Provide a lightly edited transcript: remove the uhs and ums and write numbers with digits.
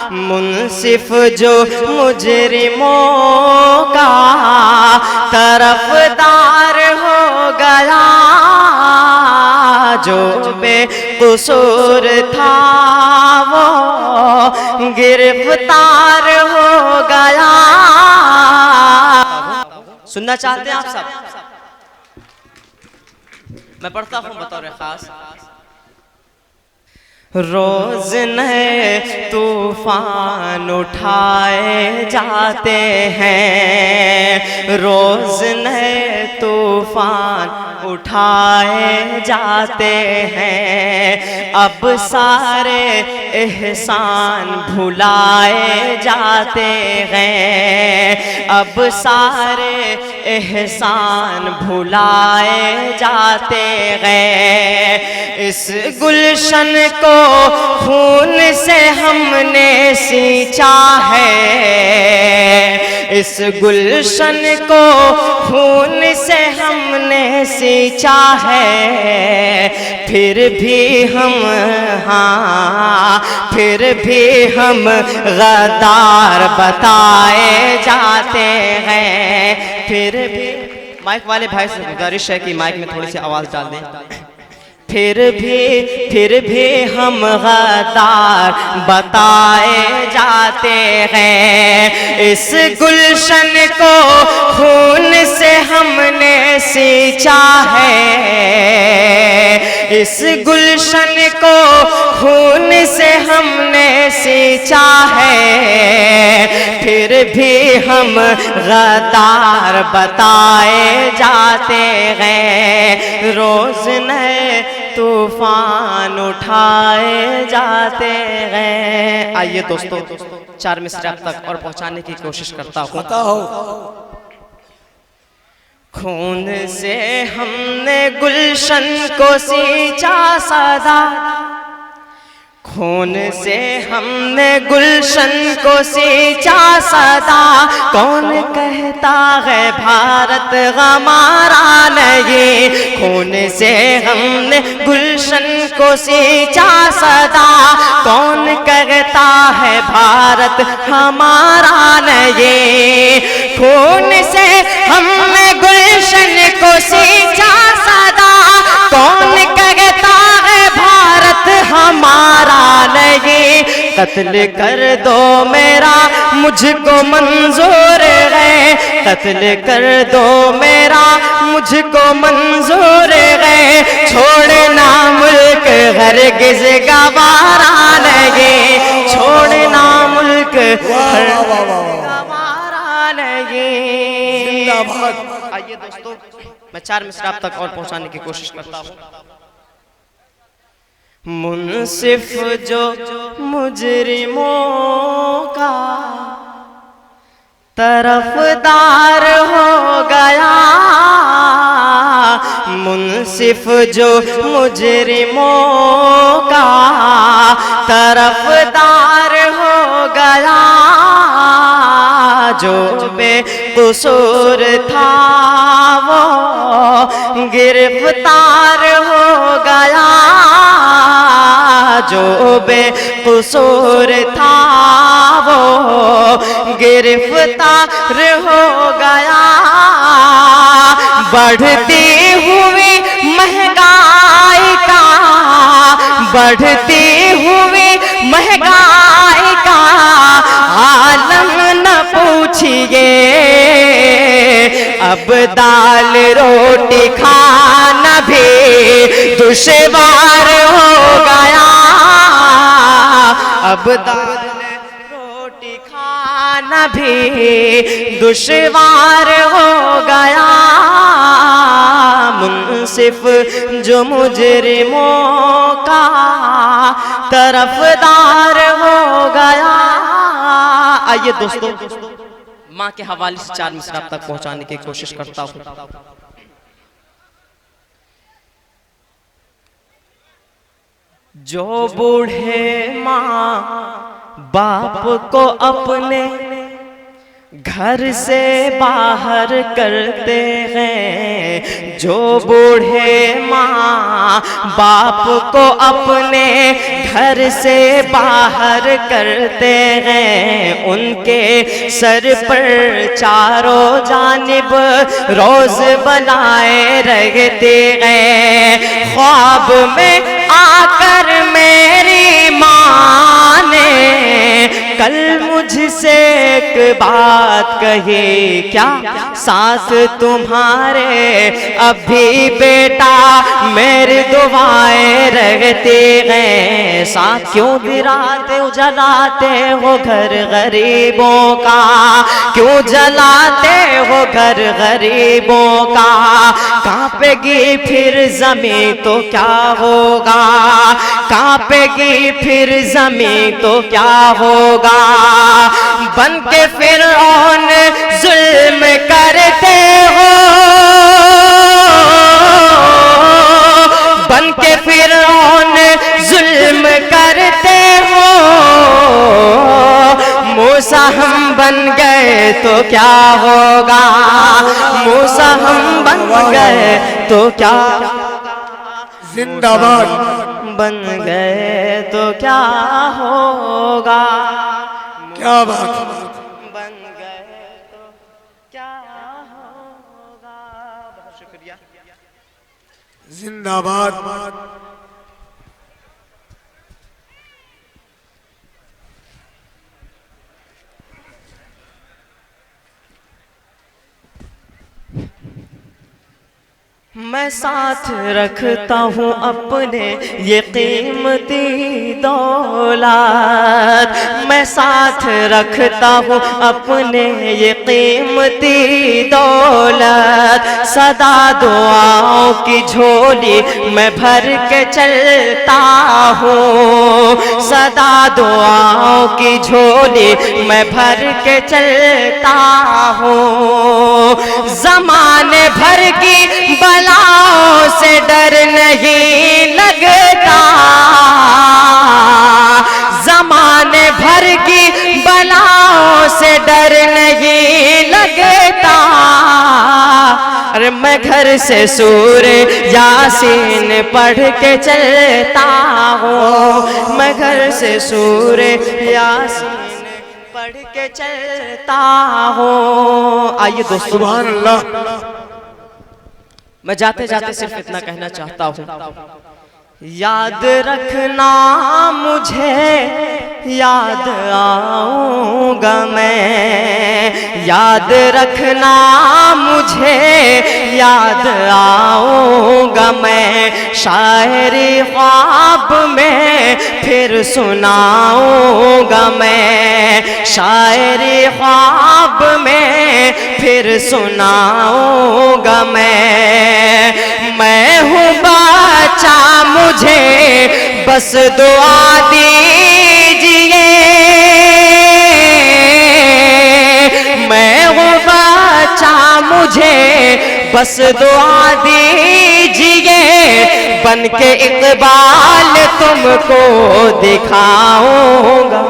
منصف جو مجرموں کا طرفدار ہو گیا، جو بے قصور تھا وہ گرفتار ہو گیا۔ سننا چاہتے ہیں آپ سب؟ میں پڑھتا ہوں بطور خاص۔ روز نئے طوفان اٹھائے جاتے ہیں، روز نئے طوفان اٹھائے جاتے ہیں، اب سارے احسان بھلائے جاتے ہیں، اب سارے احسان بھلائے جاتے ہیں۔ اس گلشن کو خون سے ہم نے سینچا ہے، اس گلشن کو خون سے ہم نے سینچا ہے، پھر بھی ہم غدار بتائے جاتے ہیں، پھر بھی مائک والے بھائی سے گزارش ہے کہ مائک میں تھوڑی سی آواز ڈال دیں۔ پھر بھی ہم غدار بتائے جاتے ہیں، اس گلشن کو خون سے ہم نے سینچا ہے، اس گلشن کو خون سے ہم نے سینچا ہے، پھر بھی ہم غدار بتائے جاتے ہیں، روز نئے طوفان اٹھائے جاتے ہیں۔ آئیے دوستو 4 مصرے اب تک اور پہنچانے کی کوشش کرتا ہوں۔ خون سے ہم نے گلشن کو سینچا سدا، خون سے ہم نے گلشن کو سینچا سدا، کون کہتا ہے بھارت ہمارا نہیں، خون سے ہم نے گلشن کو سینچا سدا، کون کہتا ہے بھارت ہمارا نہیں، خون سے ہم نے گلشن کو سینچا سدا، کون کہتا ہے بھارت ہمارا نہیں، قتل کر دو میرا مجھ کو منظور ہے، قتل کر دو میرا مجھ کو منظور ہے، چھوڑنا ملک ہرگز گوارا نہیں، چھوڑنا ملک گوارا نہیں۔ آئیے دوستو میں 4 مصرے اب تک اور پہنچانے کی کوشش کرتا ہوں۔ منصف جو مجرموں کا طرفدار ہو گیا، منصف جو مجرموں کا طرفدار ہو گیا، جو بے قصور تھا وہ گرفتار ہو گیا، جو بے قصور تھا وہ گرفتار ہو گیا، بڑھتی ہوئی مہنگائی کا، بڑھتی ہوئی مہنگائی کا عالم نہ پوچھئے، اب دال روٹی کھانا بھی دشوار ہو گیا، اب دال روٹی کھانا بھی دشوار ہو گیا، منصف جو مجرموں کا طرفدار ہو گیا۔ آئیے دوستو ماں کے حوالے سے 4 مصرے اب تک پہنچانے کی کوشش کرتا ہوں۔ جو بوڑھے ماں باپ کو اپنے گھر سے باہر کرتے ہیں جو بوڑھے ماں باپ کو اپنے گھر سے باہر کرتے ہیں، ان کے سر پر چاروں جانب روز بنائے رہتے ہیں۔ خواب میں آ کر میری ماں نے کل مجھ سے ایک بات کہی، کیا ساتھ تمہارے ابھی بیٹا میری دعائیں رہتے ہیں، ساتھ کیوں گراتے ہو جلاتے ہو گھر غریبوں کا، کیوں جلاتے ہو گھر غریبوں کا، کانپے گی پھر زمین تو کیا ہوگا، کانپے گی پھر زمین تو کیا ہوگا، بن کے فرعون ظلم کرتے ہو، بن کے فرعون ظلم کرتے ہو، موسیٰ ہم بن گئے تو کیا ہوگا، موسیٰ ہم بن گئے تو کیا زندہ باد بن گئے تو کیا ہوگا، کیا بات، بن گئے تو کیا ہوگا۔ بہت شکریہ۔ زندہ باد۔ میں ساتھ رکھتا ہوں اپنے یہ قیمتی دولت، میں ساتھ رکھتا ہوں اپنے یہ قیمتی دولت، صدا دعاؤں کی جھولی میں بھر کے چلتا ہوں، صدا دعاؤں کی جھولی میں بھر کے چلتا ہوں، زمانے بھر کی بلاؤں سے ڈر نہیں لگتا، زمانے بھر کی بلاؤں سے ڈر نہیں لگتا، ارے میں گھر سے سورہ یاسین پڑھ کے چلتا ہوں، میں گھر سے سورہ یاسین پڑھ کے چلتا ہوں۔ آئیے دوستو، سبحان اللہ۔ میں جاتے جاتے صرف اتنا کہنا چاہتا ہوں، یاد رکھنا مجھے یاد آؤں گا میں، یاد رکھنا مجھے یاد آؤں گا میں، شاعری خواب میں پھر سناؤں گا میں، شاعری خواب میں پھر سناؤں گا میں ہوں بچہ مجھے بس دعا دیجئے، میں ہوں بچہ مجھے بس دعا دیجئے، بن کے اقبال تم کو دکھاؤں گا۔